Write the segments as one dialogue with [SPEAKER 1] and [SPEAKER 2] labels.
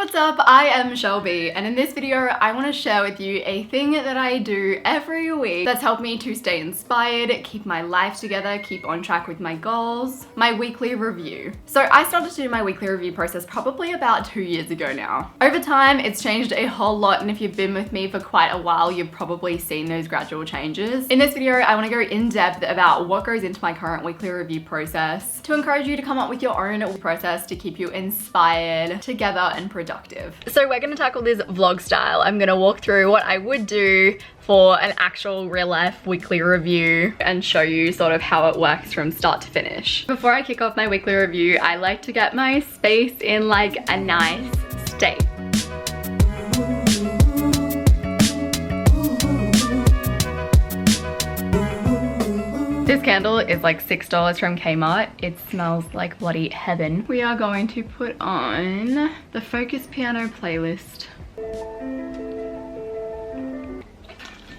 [SPEAKER 1] what's up? I am Shelby, and in this video I want to share with you a thing that I do every week that's helped me to stay inspired, keep my life together, keep on track with my goals, my weekly review. So I started to do my weekly review process probably about 2 years ago now. Over time it's changed a whole lot, and if you've been with me for quite a while you've probably seen those gradual changes. In this video I want to go in depth about what goes into my current weekly review process to encourage you to come up with your own process to keep you inspired, together and productive. So we're gonna tackle this vlog style. I'm gonna walk through what I would do for an actual real life weekly review and show you sort of how it works from start to finish. Before I kick off my weekly review, I like to get my space in like a nice state. This candle is like $6 from Kmart. It smells like bloody heaven. We are going to put on the Focus Piano playlist.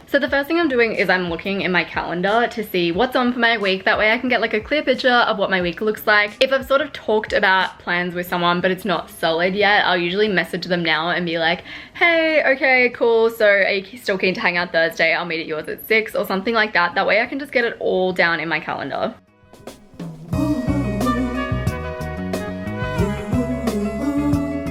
[SPEAKER 1] So the first thing I'm doing is I'm looking in my calendar to see what's on for my week. That way I can get like a clear picture of what my week looks like. If I've sort of talked about plans with someone but it's not solid yet, I'll usually message them now and be like, hey, okay, cool, so are you still keen to hang out Thursday? I'll meet at yours at 6 or something like that. That way I can just get it all down in my calendar.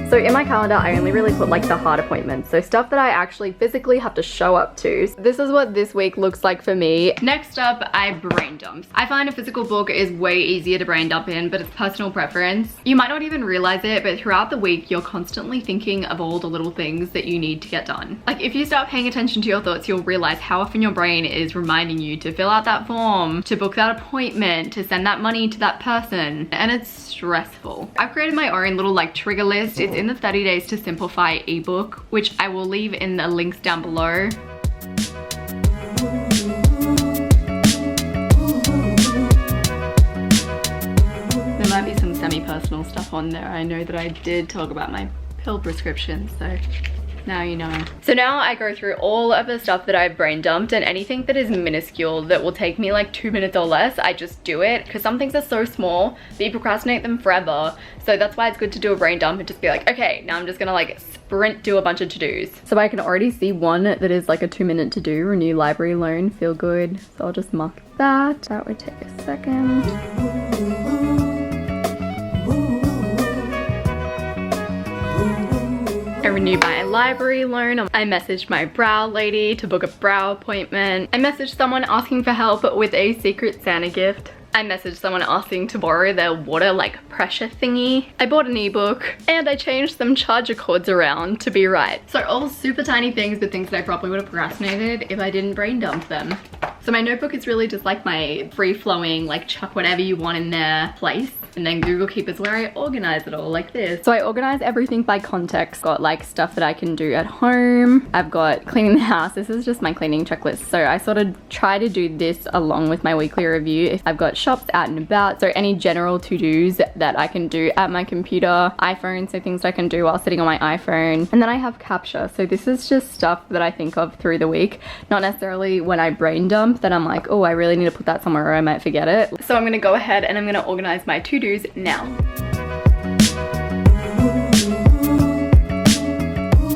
[SPEAKER 1] So in my calendar, I only really put like the hard appointments. So stuff that I actually physically have to show up to. So this is what this week looks like for me. Next up, I brain dump. I find a physical book is way easier to brain dump in, but it's personal preference. You might not even realize it, but throughout the week, you're constantly thinking of all the little things that you need to get done. Like if you start paying attention to your thoughts, you'll realize how often your brain is reminding you to fill out that form, to book that appointment, to send that money to that person. And it's stressful. I've created my own little like trigger list. It's in the 30 Days to Simplify ebook, which I will leave in the links down below. There might be some semi-personal stuff on there. I know that I did talk about my pill prescription, so now you know. So now I go through all of the stuff that I've brain dumped, and anything that is minuscule that will take me like 2 minutes or less, I just do it, because some things are so small that you procrastinate them forever. So that's why it's good to do a brain dump and just be like, okay, now I'm just gonna like sprint do a bunch of to-dos. So I can already see one that is like a 2-minute to-do, renew library loan, feel good. So I'll just mark that. That would take a second. I renewed my library loan. I messaged my brow lady to book a brow appointment. I messaged someone asking for help with a Secret Santa gift. I messaged someone asking to borrow their water like pressure thingy. I bought an ebook, and I changed some charger cords around to be right. So all super tiny things, but things that I probably would have procrastinated if I didn't brain dump them. So my notebook is really just like my free-flowing, like chuck whatever you want in there place. And then Google Keep is where I organize it all like this. So I organize everything by context. Got like stuff that I can do at home. I've got cleaning the house. This is just my cleaning checklist. So I sort of try to do this along with my weekly review. I've got shops out and about. So any general to-dos that I can do at my computer. iPhone, so things I can do while sitting on my iPhone. And then I have Capture. So this is just stuff that I think of through the week. Not necessarily when I brain dump that I'm like, oh, I really need to put that somewhere or I might forget it. So I'm gonna go ahead and I'm gonna organize my to-dos now.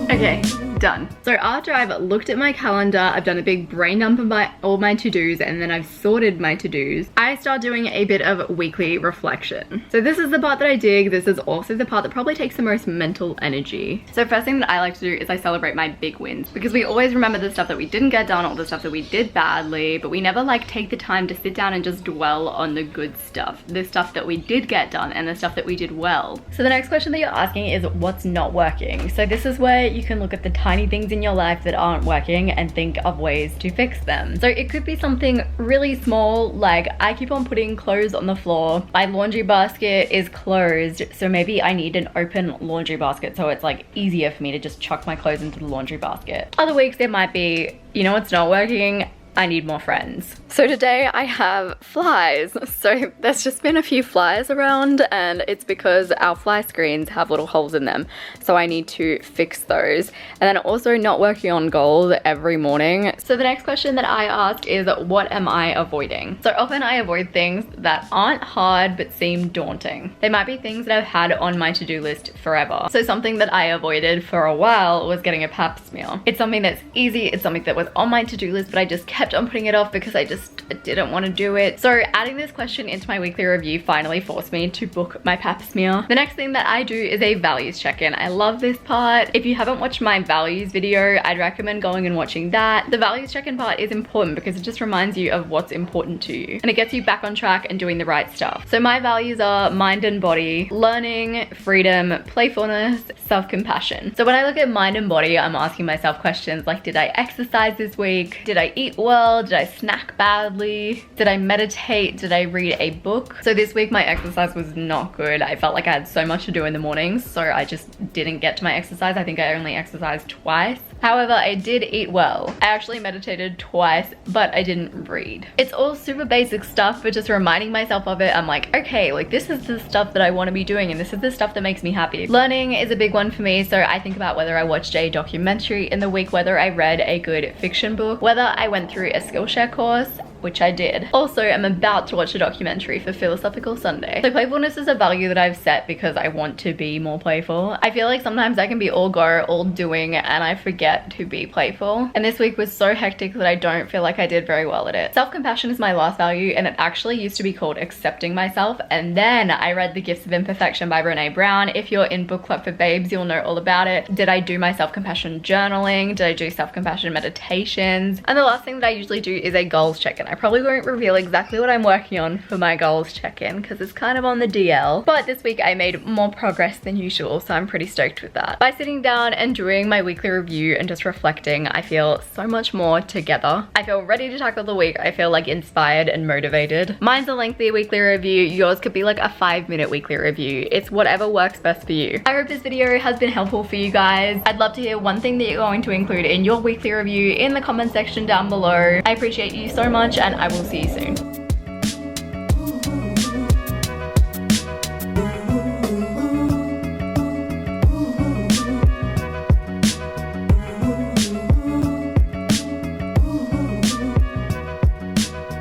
[SPEAKER 1] Okay, done. So after I've looked at my calendar, I've done a big brain dump of all my to-dos, and then I've sorted my to-dos, I start doing a bit of weekly reflection. So this is the part that I dig. This is also the part that probably takes the most mental energy. So first thing that I like to do is I celebrate my big wins, because we always remember the stuff that we didn't get done or the stuff that we did badly, but we never like take the time to sit down and just dwell on the good stuff, the stuff that we did get done and the stuff that we did well. So the next question that you're asking is what's not working? So this is where you can look at the tiny things in your life that aren't working and think of ways to fix them. So it could be something really small, like I keep on putting clothes on the floor. My laundry basket is closed, so maybe I need an open laundry basket so it's like easier for me to just chuck my clothes into the laundry basket. Other weeks it might be, you know what's not working? I need more friends. So today I have flies. So there's just been a few flies around and it's because our fly screens have little holes in them. So I need to fix those. And then also not working on gold every morning. So the next question that I ask is, what am I avoiding? So often I avoid things that aren't hard but seem daunting. They might be things that I've had on my to-do list forever. So something that I avoided for a while was getting a pap smear. It's something that's easy. It's something that was on my to-do list, but I just kept on putting it off because I just didn't want to do it. So adding this question into my weekly review finally forced me to book my pap smear. The next thing that I do is a values check-in. I love this part. If you haven't watched my values video, I'd recommend going and watching that. The values check-in part is important because it just reminds you of what's important to you and it gets you back on track and doing the right stuff. So my values are mind and body, learning, freedom, playfulness, self-compassion. So when I look at mind and body, I'm asking myself questions like, did I exercise this week? Did I eat well? Did I snack badly? Did I meditate? Did I read a book? So this week my exercise was not good. I felt like I had so much to do in the mornings, so I just didn't get to my exercise. I think I only exercised twice. However, I did eat well. I actually meditated twice, but I didn't read. It's all super basic stuff, but just reminding myself of it, I'm like, okay, like this is the stuff that I want to be doing and this is the stuff that makes me happy. Learning is a big one for me, so I think about whether I watched a documentary in the week, whether I read a good fiction book, whether I went through a Skillshare course, which I did. Also, I'm about to watch a documentary for Philosophical Sunday. So playfulness is a value that I've set because I want to be more playful. I feel like sometimes I can be all go, all doing, and I forget to be playful. And this week was so hectic that I don't feel like I did very well at it. Self-compassion is my last value, and it actually used to be called accepting myself. And then I read The Gifts of Imperfection by Brené Brown. If you're in Book Club for Babes, you'll know all about it. Did I do my self-compassion journaling? Did I do self-compassion meditations? And the last thing that I usually do is a goals check-in. I probably won't reveal exactly what I'm working on for my goals check-in because it's kind of on the DL. But this week I made more progress than usual, so I'm pretty stoked with that. By sitting down and doing my weekly review and just reflecting, I feel so much more together. I feel ready to tackle the week. I feel like inspired and motivated. Mine's a lengthy weekly review. Yours could be like a 5-minute weekly review. It's whatever works best for you. I hope this video has been helpful for you guys. I'd love to hear one thing that you're going to include in your weekly review in the comment section down below. I appreciate you so much and I will see you soon.